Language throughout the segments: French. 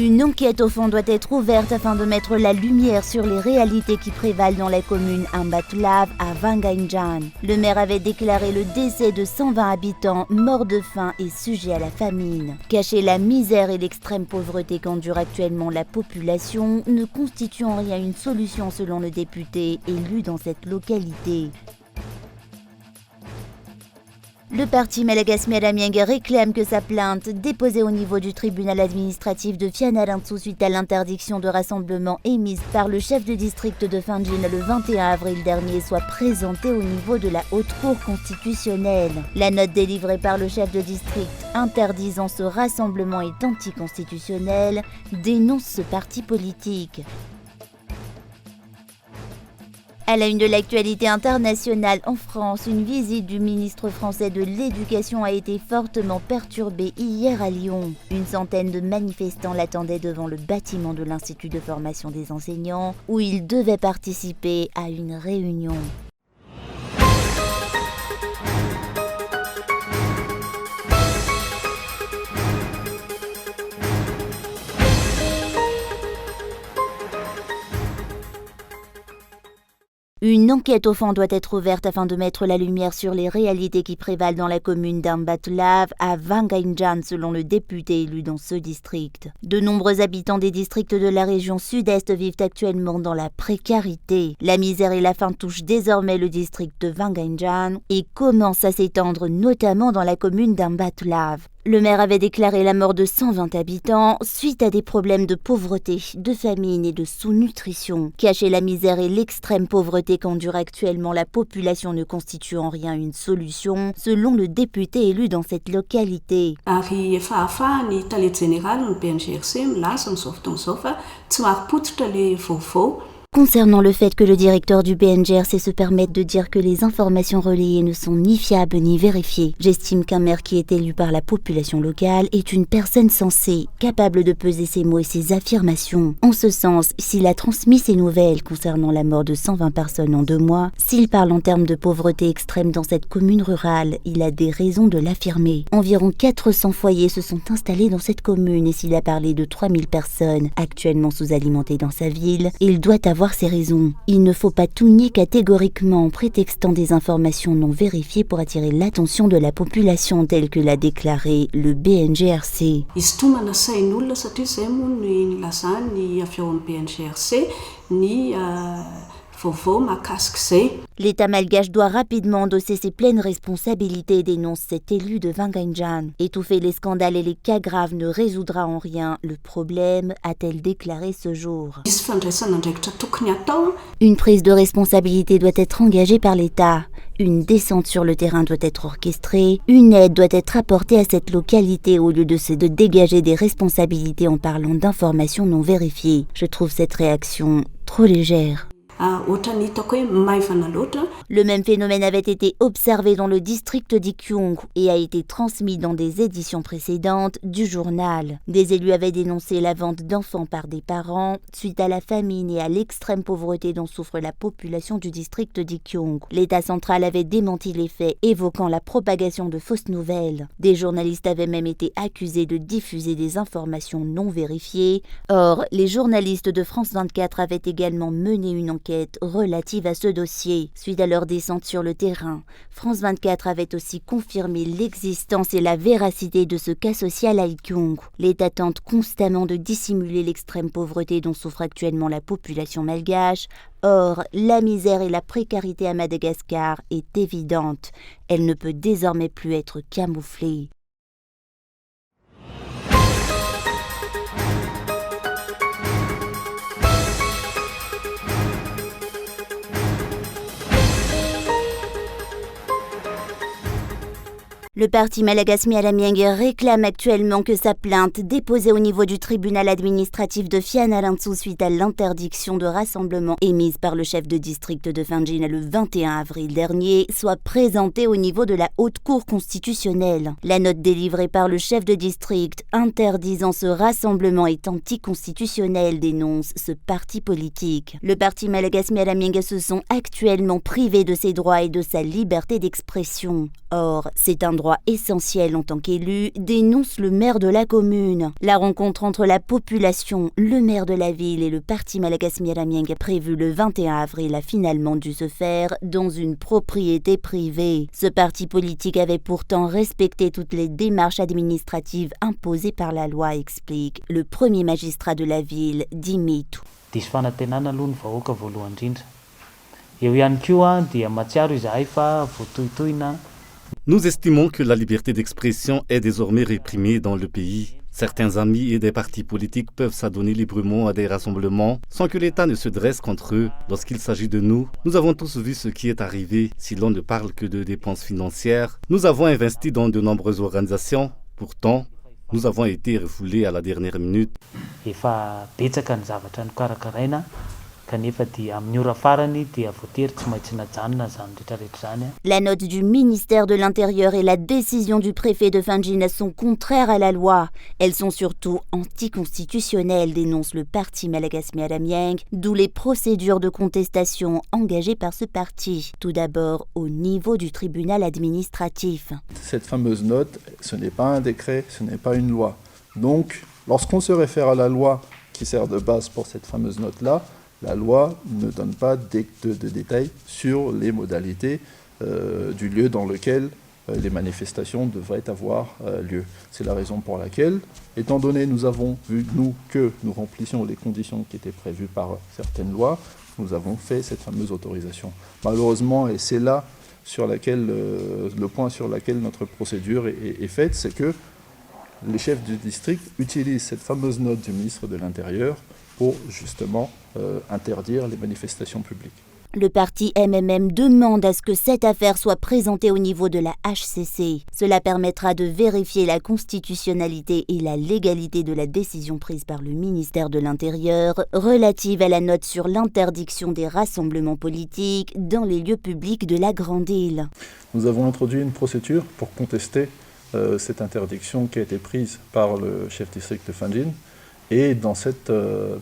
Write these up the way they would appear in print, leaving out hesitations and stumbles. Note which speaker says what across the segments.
Speaker 1: Une enquête au fond doit être ouverte afin de mettre la lumière sur les réalités qui prévalent dans la commune Ambatolav à Wanganjan. Le maire avait déclaré le décès de 120 habitants morts de faim et sujets à la famine. Cacher la misère et l'extrême pauvreté qu'endure actuellement la population ne constitue en rien une solution selon le député élu dans cette localité. Le parti Malagas Mialamieng réclame que sa plainte, déposée au niveau du tribunal administratif de Fianarantsoa suite à l'interdiction de rassemblement émise par le chef de district de Fanjin le 21 avril dernier, soit présentée au niveau de la Haute Cour constitutionnelle. La note délivrée par le chef de district interdisant ce rassemblement est anticonstitutionnelle, dénonce ce parti politique. À la une de l'actualité internationale en France, une visite du ministre français de l'Éducation a été fortement perturbée hier à Lyon. Une centaine de manifestants l'attendaient devant le bâtiment de l'Institut de formation des enseignants où il devait participer à une réunion. Une enquête au fond doit être ouverte afin de mettre la lumière sur les réalités qui prévalent dans la commune d'Ambatolav à Wanganjan selon le député élu dans ce district. De nombreux habitants des districts de la région sud-est vivent actuellement dans la précarité. La misère et la faim touchent désormais le district de Wanganjan et commencent à s'étendre notamment dans la commune d'Ambatolav. Le maire avait déclaré la mort de 120 habitants suite à des problèmes de pauvreté, de famine et de sous-nutrition. Cacher la misère et l'extrême pauvreté qu'endure actuellement la population ne constitue en rien une solution, selon le député élu dans cette localité. Concernant le fait que le directeur du BNGRC se permette de dire que les informations relayées ne sont ni fiables ni vérifiées, j'estime qu'un maire qui est élu par la population locale est une personne sensée, capable de peser ses mots et ses affirmations. En ce sens, s'il a transmis ces nouvelles concernant la mort de 120 personnes en 2 mois, s'il parle en termes de pauvreté extrême dans cette commune rurale, il a des raisons de l'affirmer. Environ 400 foyers se sont installés dans cette commune et s'il a parlé de 3000 personnes actuellement sous-alimentées dans sa ville, il doit avoir ses raisons. Il ne faut pas tout nier catégoriquement en prétextant des informations non vérifiées pour attirer l'attention de la population telle que l'a déclaré le BNGRC. L'État malgache doit rapidement endosser ses pleines responsabilités, dénonce cet élu de Wanganjan. Étouffer les scandales et les cas graves ne résoudra en rien le problème, a-t-elle déclaré ce jour. Une prise de responsabilité doit être engagée par l'État. Une descente sur le terrain doit être orchestrée. Une aide doit être apportée à cette localité au lieu de dégager des responsabilités en parlant d'informations non vérifiées. Je trouve cette réaction trop légère. Le même phénomène avait été observé dans le district d'Ikyung et a été transmis dans des éditions précédentes du journal. Des élus avaient dénoncé la vente d'enfants par des parents suite à la famine et à l'extrême pauvreté dont souffre la population du district d'Ikyung. L'État central avait démenti les faits, évoquant la propagation de fausses nouvelles. Des journalistes avaient même été accusés de diffuser des informations non vérifiées. Or, les journalistes de France 24 avaient également mené une enquête relative à ce dossier. Suite à leur descente sur le terrain, France 24 avait aussi confirmé l'existence et la véracité de ce cas social à Ikyung. L'État tente constamment de dissimuler l'extrême pauvreté dont souffre actuellement la population malgache. Or, la misère et la précarité à Madagascar est évidente. Elle ne peut désormais plus être camouflée. Le parti Malagas Mialamieng réclame actuellement que sa plainte, déposée au niveau du tribunal administratif de Fianarantsoa suite à l'interdiction de rassemblement émise par le chef de district de Fanjin le 21 avril dernier, soit présentée au niveau de la Haute Cour constitutionnelle. La note délivrée par le chef de district interdisant ce rassemblement est anticonstitutionnelle, dénonce ce parti politique. Le parti Malagas Mialamieng se sont actuellement privés de ses droits et de sa liberté d'expression. Or, c'est un droit droit essentiel en tant qu'élu, dénonce le maire de la commune. La rencontre entre la population, le maire de la ville et le parti Malagasy Miaramianga prévue le 21 avril a finalement dû se faire dans une propriété privée. Ce parti politique avait pourtant respecté toutes les démarches administratives imposées par la loi, explique le premier magistrat de la ville, Dimitou.
Speaker 2: Nous estimons que la liberté d'expression est désormais réprimée dans le pays. Certains amis et des partis politiques peuvent s'adonner librement à des rassemblements sans que l'État ne se dresse contre eux. Lorsqu'il s'agit de nous, nous avons tous vu ce qui est arrivé. Si l'on ne parle que de dépenses financières, nous avons investi dans de nombreuses organisations. Pourtant, nous avons été refoulés à la dernière minute.
Speaker 1: La note du ministère de l'Intérieur et la décision du préfet de Fandjina sont contraires à la loi. Elles sont surtout anticonstitutionnelles, dénonce le parti Malagasy Miaramianga, d'où les procédures de contestation engagées par ce parti. Tout d'abord au niveau du tribunal administratif.
Speaker 3: Cette fameuse note, ce n'est pas un décret, ce n'est pas une loi. Donc, lorsqu'on se réfère à la loi qui sert de base pour cette fameuse note-là, la loi ne donne pas de détails sur les modalités du lieu dans lequel les manifestations devraient avoir lieu. C'est la raison pour laquelle, étant donné nous avons vu, nous, que nous remplissions les conditions qui étaient prévues par certaines lois, nous avons fait cette fameuse autorisation. Malheureusement, et c'est là sur le point sur lequel notre procédure est faite, c'est que les chefs du district utilisent cette fameuse note du ministre de l'Intérieur pour justement interdire les manifestations publiques.
Speaker 1: Le parti MMM demande à ce que cette affaire soit présentée au niveau de la HCC. Cela permettra de vérifier la constitutionnalité et la légalité de la décision prise par le ministère de l'Intérieur relative à la note sur l'interdiction des rassemblements politiques dans les lieux publics de la Grande Île.
Speaker 3: Nous avons introduit une procédure pour contester cette interdiction qui a été prise par le chef district de Fandjin. Et dans cette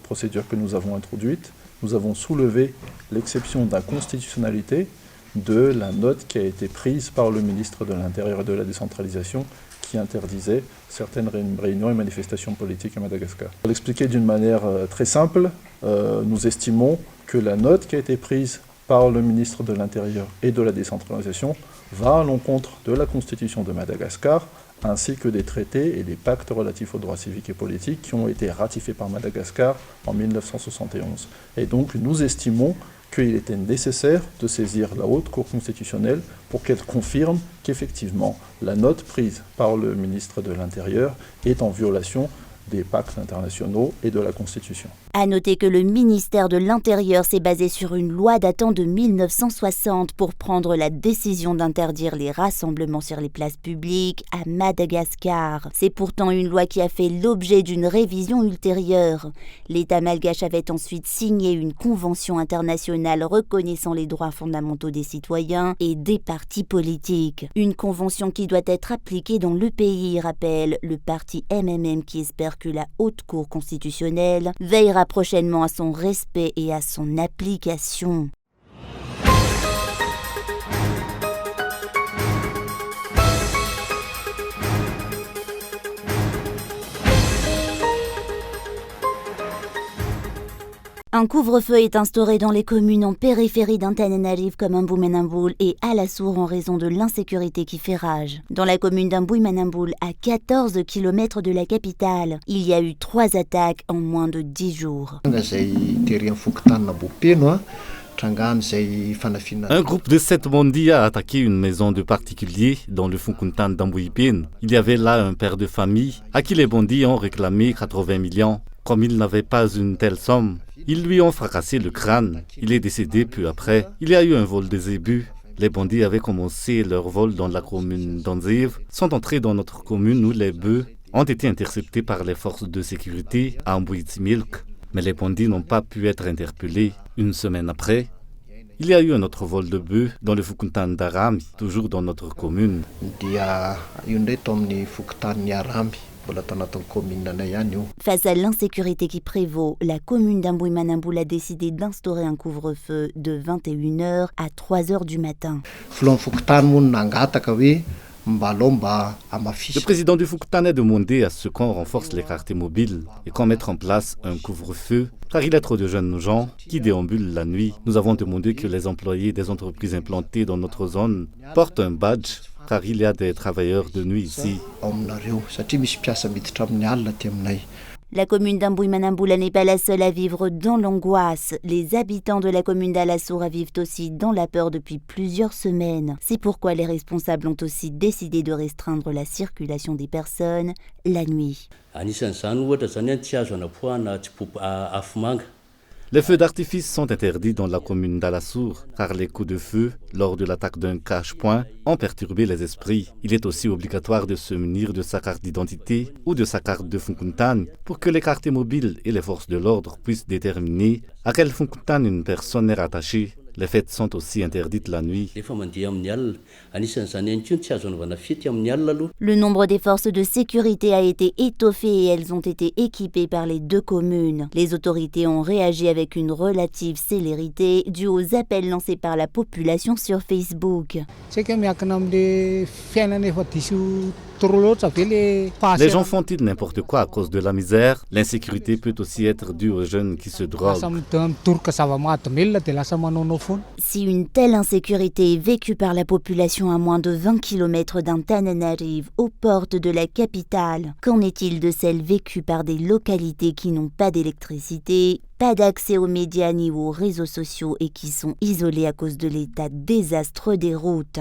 Speaker 3: procédure que nous avons introduite, nous avons soulevé l'exception d'inconstitutionnalité de la note qui a été prise par le ministre de l'Intérieur et de la Décentralisation qui interdisait certaines réunions et manifestations politiques à Madagascar. Pour l'expliquer d'une manière très simple, nous estimons que la note qui a été prise par le ministre de l'Intérieur et de la Décentralisation va à l'encontre de la Constitution de Madagascar, ainsi que des traités et des pactes relatifs aux droits civiques et politiques qui ont été ratifiés par Madagascar en 1971. Et donc nous estimons qu'il était nécessaire de saisir la Haute Cour constitutionnelle pour qu'elle confirme qu'effectivement la note prise par le ministre de l'Intérieur est en violation des pactes internationaux et de la Constitution.
Speaker 1: À noter que le ministère de l'Intérieur s'est basé sur une loi datant de 1960 pour prendre la décision d'interdire les rassemblements sur les places publiques à Madagascar. C'est pourtant une loi qui a fait l'objet d'une révision ultérieure. L'État malgache avait ensuite signé une convention internationale reconnaissant les droits fondamentaux des citoyens et des partis politiques. Une convention qui doit être appliquée dans le pays, rappelle le parti MMM qui espère que la Haute Cour constitutionnelle veillera prochainement à son respect et à son application. Un couvre-feu est instauré dans les communes en périphérie d'Antananarivo comme Mboumanaboul et Alassour en raison de l'insécurité qui fait rage. Dans la commune d'Mboumanaboul, à 14 km de la capitale, il y a eu 3 attaques en moins de 10 jours.
Speaker 2: Un groupe de 7 bandits a attaqué une maison de particulier dans le Fukuntan d'Ambouipin. Il y avait là un père de famille à qui les bandits ont réclamé 80 millions. Comme il n'avait pas une telle somme, ils lui ont fracassé le crâne. Il est décédé peu après. Il y a eu un vol de zébus. Les bandits avaient commencé leur vol dans la commune d'Anziv, sont entrés dans notre commune où les bœufs ont été interceptés par les forces de sécurité à Ambouitsimilk. Mais les bandits n'ont pas pu être interpellés. Une semaine après, il y a eu un autre vol de bœufs dans le Fukuntan d'Arami, toujours dans notre commune.
Speaker 1: Face à l'insécurité qui prévaut, la commune d'Mboumanaboul a décidé d'instaurer un couvre-feu de 21h à 3h du matin.
Speaker 2: Le président du Foukoutane a demandé à ce qu'on renforce les quartiers mobiles et qu'on mette en place un couvre-feu, car il y a trop de jeunes gens qui déambulent la nuit. Nous avons demandé que les employés des entreprises implantées dans notre zone portent un badge, car il y a des travailleurs de nuit ici.
Speaker 1: La commune d'Ambouy-Manamboula n'est pas la seule à vivre dans l'angoisse. Les habitants de la commune d'Alassoura vivent aussi dans la peur depuis plusieurs semaines. C'est pourquoi les responsables ont aussi décidé de restreindre la circulation des personnes la nuit.
Speaker 2: Les feux d'artifice sont interdits dans la commune d'Alassour, car les coups de feu, lors de l'attaque d'un cache-point, ont perturbé les esprits. Il est aussi obligatoire de se munir de sa carte d'identité ou de sa carte de Foukoutane pour que les quartiers mobiles et les forces de l'ordre puissent déterminer à quel Foukoutane une personne est rattachée. Les fêtes sont aussi interdites la nuit.
Speaker 1: Le nombre des forces de sécurité a été étoffé et elles ont été équipées par les deux communes. Les autorités ont réagi avec une relative célérité due aux appels lancés par la population sur Facebook.
Speaker 2: Les gens font-ils n'importe quoi à cause de la misère? L'insécurité peut aussi être due aux jeunes qui se droguent.
Speaker 1: Si une telle insécurité est vécue par la population à moins de 20 km d'Antananarive, aux portes de la capitale, qu'en est-il de celle vécue par des localités qui n'ont pas d'électricité, pas d'accès aux médias ni aux réseaux sociaux et qui sont isolées à cause de l'état désastreux des routes?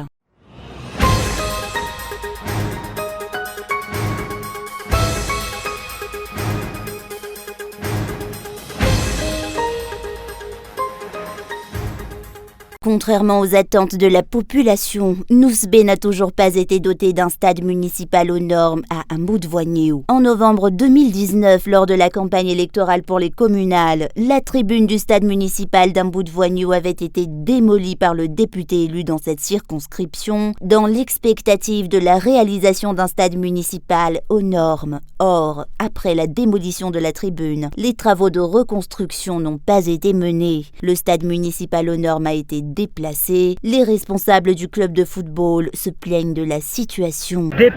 Speaker 1: Contrairement aux attentes de la population, Nousbé n'a toujours pas été doté d'un stade municipal aux normes à Amboud-Voignéo. En novembre 2019, lors de la campagne électorale pour les communales, la tribune du stade municipal d'Amboud-Voignéo avait été démolie par le député élu dans cette circonscription, dans l'expectative de la réalisation d'un stade municipal aux normes. Or, après la démolition de la tribune, les travaux de reconstruction n'ont pas été menés. Le stade municipal aux normes a été déplacés. Les responsables du club de football se plaignent de la situation.
Speaker 2: Le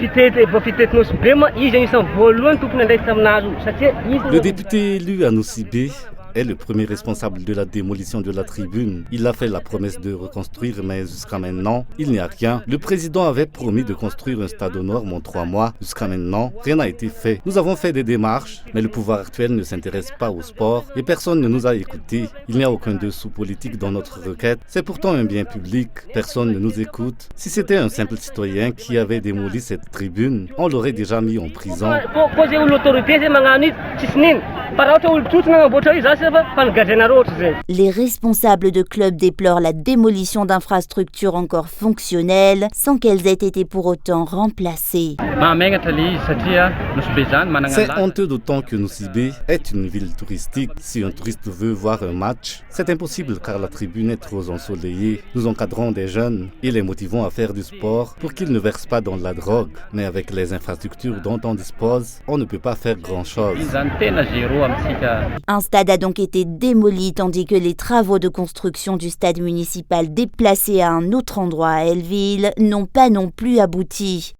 Speaker 2: député élu à Nousibé est le premier responsable de la démolition de la tribune. Il a fait la promesse de reconstruire, mais jusqu'à maintenant, il n'y a rien. Le président avait promis de construire un stade aux normes en 3 mois. Jusqu'à maintenant, rien n'a été fait. Nous avons fait des démarches, mais le pouvoir actuel ne s'intéresse pas au sport et personne ne nous a écoutés. Il n'y a aucun dessous politique dans notre requête. C'est pourtant un bien public. Personne ne nous écoute. Si c'était un simple citoyen qui avait démoli cette tribune, on l'aurait déjà mis en prison.
Speaker 1: Les responsables de clubs déplorent la démolition d'infrastructures encore fonctionnelles sans qu'elles aient été pour autant remplacées.
Speaker 2: C'est honteux d'autant que Nousibé est une ville touristique. Si un touriste veut voir un match, c'est impossible car la tribune est trop ensoleillée. Nous encadrons des jeunes et les motivons à faire du sport pour qu'ils ne versent pas dans la drogue. Mais avec les infrastructures dont on dispose, on ne peut pas faire grand-chose.
Speaker 1: Un stade a donc été démoli tandis que les travaux de construction du stade municipal déplacé à un autre endroit à Elleville n'ont pas non plus abouti.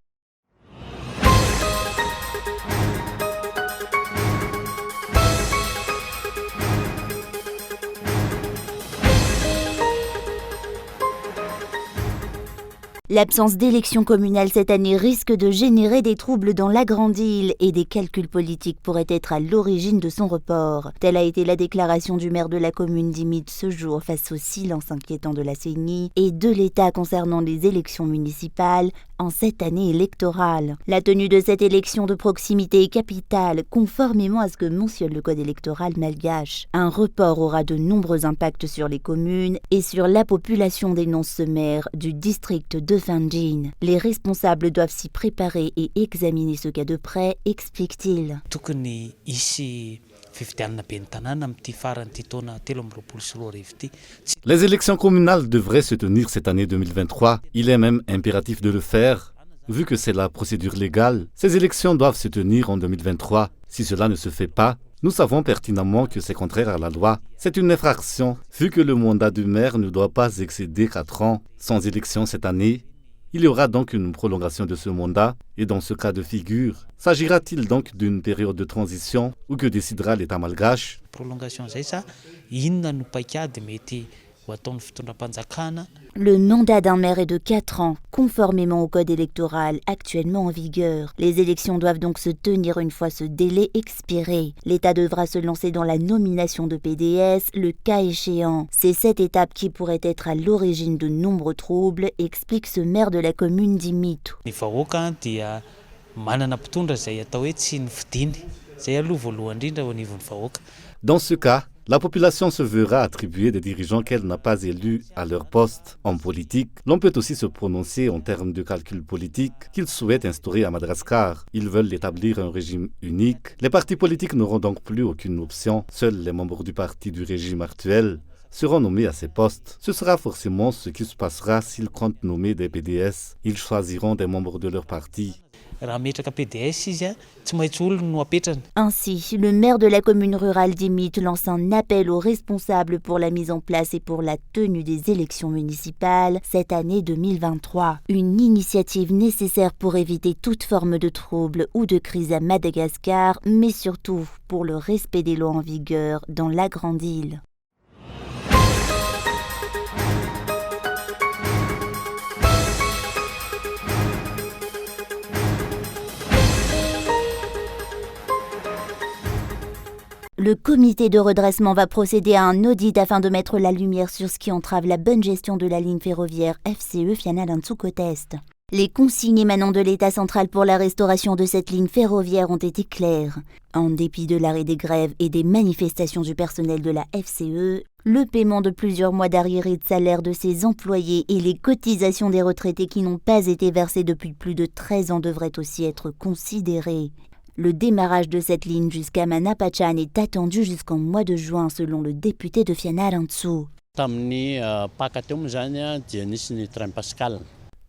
Speaker 1: L'absence d'élections communales cette année risque de générer des troubles dans la Grande Île et des calculs politiques pourraient être à l'origine de son report. Telle a été la déclaration du maire de la commune d'Imid ce jour face au silence inquiétant de la CENI et de l'État concernant les élections municipales en cette année électorale. La tenue de cette élection de proximité est capitale, conformément à ce que mentionne le code électoral malgache. Un report aura de nombreux impacts sur les communes et sur la population, dénonce ce maire du district de Fandjin. Les responsables doivent s'y préparer et examiner ce cas de près, explique-t-il.
Speaker 2: Les élections communales devraient se tenir cette année 2023. Il est même impératif de le faire. Vu que c'est la procédure légale, ces élections doivent se tenir en 2023. Si cela ne se fait pas, nous savons pertinemment que c'est contraire à la loi. C'est une infraction, vu que le mandat du maire ne doit pas excéder 4 ans. Sans élection cette année, Il y aura donc une prolongation de ce mandat et dans ce cas de figure, s'agira-t-il donc d'une période de transition ou que décidera l'État malgache?
Speaker 4: Prolongation zay sa inona no paikady mety ho ataon'ny fitondram-panjakana.
Speaker 1: Le mandat d'un maire est de 4 ans, conformément au code électoral actuellement en vigueur. Les élections doivent donc se tenir une fois ce délai expiré. L'État devra se lancer dans la nomination de PDS, le cas échéant. C'est cette étape qui pourrait être à l'origine de nombreux troubles, explique ce maire de la commune d'Imito.
Speaker 4: Ny vahoaka dia manana mpitondra zay atao hoe tsy nividiny. Zay aloha voalohany indrindra au niveau ny vahoaka.
Speaker 2: Dans ce cas, la population se verra attribuer des dirigeants qu'elle n'a pas élus à leur poste. En politique, l'on peut aussi se prononcer en termes de calcul politique qu'ils souhaitent instaurer à Madagascar. Ils veulent établir un régime unique. Les partis politiques n'auront donc plus aucune option. Seuls les membres du parti du régime actuel seront nommés à ces postes. Ce sera forcément ce qui se passera s'ils comptent nommer des PDS. Ils choisiront des membres de leur parti.
Speaker 1: Ainsi, le maire de la commune rurale d'Imit lance un appel aux responsables pour la mise en place et pour la tenue des élections municipales cette année 2023. Une initiative nécessaire pour éviter toute forme de trouble ou de crise à Madagascar, mais surtout pour le respect des lois en vigueur dans la grande île. Le comité de redressement va procéder à un audit afin de mettre la lumière sur ce qui entrave la bonne gestion de la ligne ferroviaire FCE Fianarantsoa-Côte-Est. Les consignes émanant de l'État central pour la restauration de cette ligne ferroviaire ont été claires. En dépit de l'arrêt des grèves et des manifestations du personnel de la FCE, le paiement de plusieurs mois d'arriérés de salaire de ses employés et les cotisations des retraités qui n'ont pas été versées depuis plus de 13 ans devraient aussi être considérés. Le démarrage de cette ligne jusqu'à Manapachan est attendu jusqu'en mois de juin selon le député de Fianarantsoa.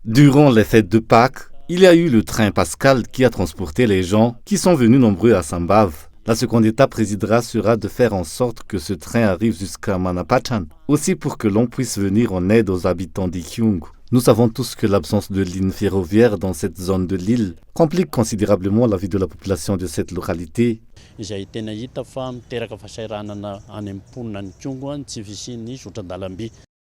Speaker 2: Durant les fêtes de Pâques, il y a eu le train Pascal qui a transporté les gens qui sont venus nombreux à Sambave. La seconde étape sera de faire en sorte que ce train arrive jusqu'à Manapachan, aussi pour que l'on puisse venir en aide aux habitants d'Ikyungu. Nous savons tous que l'absence de ligne ferroviaire dans cette zone de l'île complique considérablement la vie de la population de cette localité.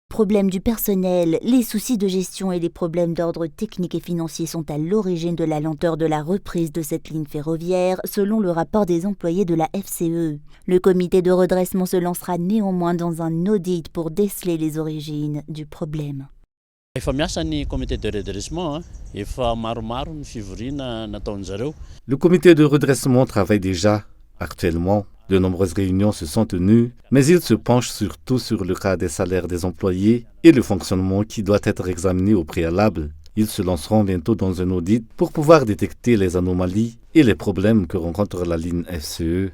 Speaker 1: Problème du personnel, les soucis de gestion et les problèmes d'ordre technique et financier sont à l'origine de la lenteur de la reprise de cette ligne ferroviaire, selon le rapport des employés de la FCE. Le comité de redressement se lancera néanmoins dans un audit pour déceler les origines du problème.
Speaker 2: Le comité de redressement travaille déjà actuellement. De nombreuses réunions se sont tenues, mais il se penche surtout sur le cas des salaires des employés et le fonctionnement qui doit être examiné au préalable. Ils se lanceront bientôt dans un audit pour pouvoir détecter les anomalies et les problèmes que rencontre la ligne FCE.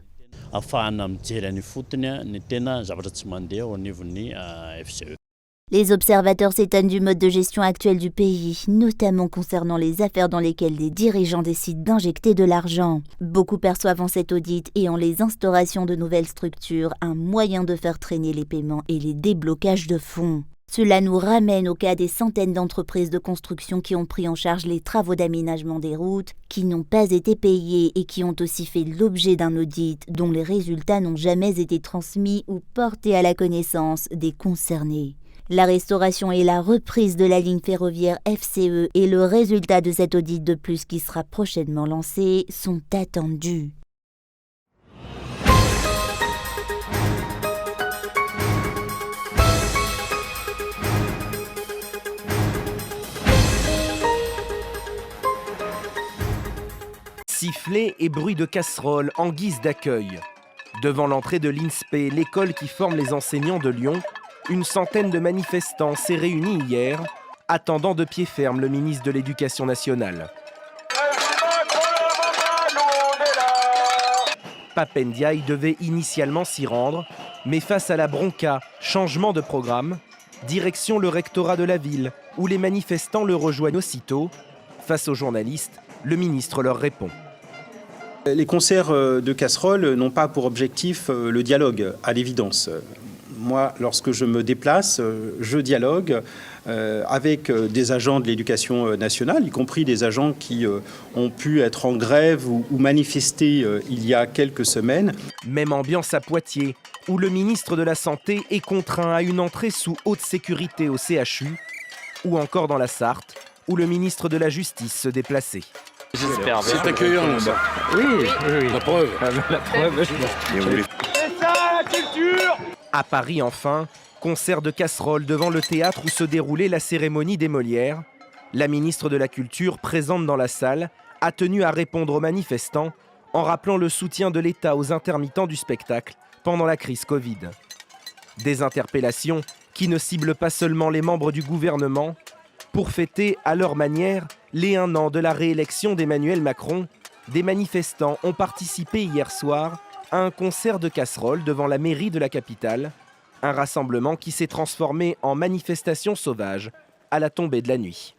Speaker 1: Les observateurs s'étonnent du mode de gestion actuel du pays, notamment concernant les affaires dans lesquelles des dirigeants décident d'injecter de l'argent. Beaucoup perçoivent en cet audit et en les instaurations de nouvelles structures un moyen de faire traîner les paiements et les déblocages de fonds. Cela nous ramène au cas des centaines d'entreprises de construction qui ont pris en charge les travaux d'aménagement des routes, qui n'ont pas été payés et qui ont aussi fait l'objet d'un audit dont les résultats n'ont jamais été transmis ou portés à la connaissance des concernés. La restauration et la reprise de la ligne ferroviaire FCE et le résultat de cet audit de plus qui sera prochainement lancé sont attendus.
Speaker 5: Sifflets et bruit de casseroles en guise d'accueil. Devant l'entrée de l'INSPE, l'école qui forme les enseignants de Lyon, une centaine de manifestants s'est réunis hier, attendant de pied ferme le ministre de l'Éducation nationale. Pape Ndiaye devait initialement s'y rendre, mais face à la bronca, changement de programme, direction le rectorat de la ville, où les manifestants le rejoignent aussitôt. Face aux journalistes, le ministre leur répond.
Speaker 6: Les concerts de casseroles n'ont pas pour objectif le dialogue, à l'évidence. Moi, lorsque je me déplace, je dialogue avec des agents de l'éducation nationale, y compris des agents qui ont pu être en grève ou manifester il y a quelques semaines.
Speaker 5: Même ambiance à Poitiers, où le ministre de la Santé est contraint à une entrée sous haute sécurité au CHU, ou encore dans la Sarthe, où le ministre de la Justice se déplaçait.
Speaker 7: J'espère bien.
Speaker 8: C'est accueillant là-bas.
Speaker 7: Oui.
Speaker 8: La preuve.
Speaker 7: La preuve.
Speaker 8: C'est ça la culture.
Speaker 5: À Paris, enfin, concert de casseroles devant le théâtre où se déroulait la cérémonie des Molières. La ministre de la Culture, présente dans la salle, a tenu à répondre aux manifestants en rappelant le soutien de l'État aux intermittents du spectacle pendant la crise Covid. Des interpellations qui ne ciblent pas seulement les membres du gouvernement. Pour fêter à leur manière les 1 an de la réélection d'Emmanuel Macron, des manifestants ont participé hier soir à un concert de casseroles devant la mairie de la capitale, un rassemblement qui s'est transformé en manifestation sauvage à la tombée de la nuit.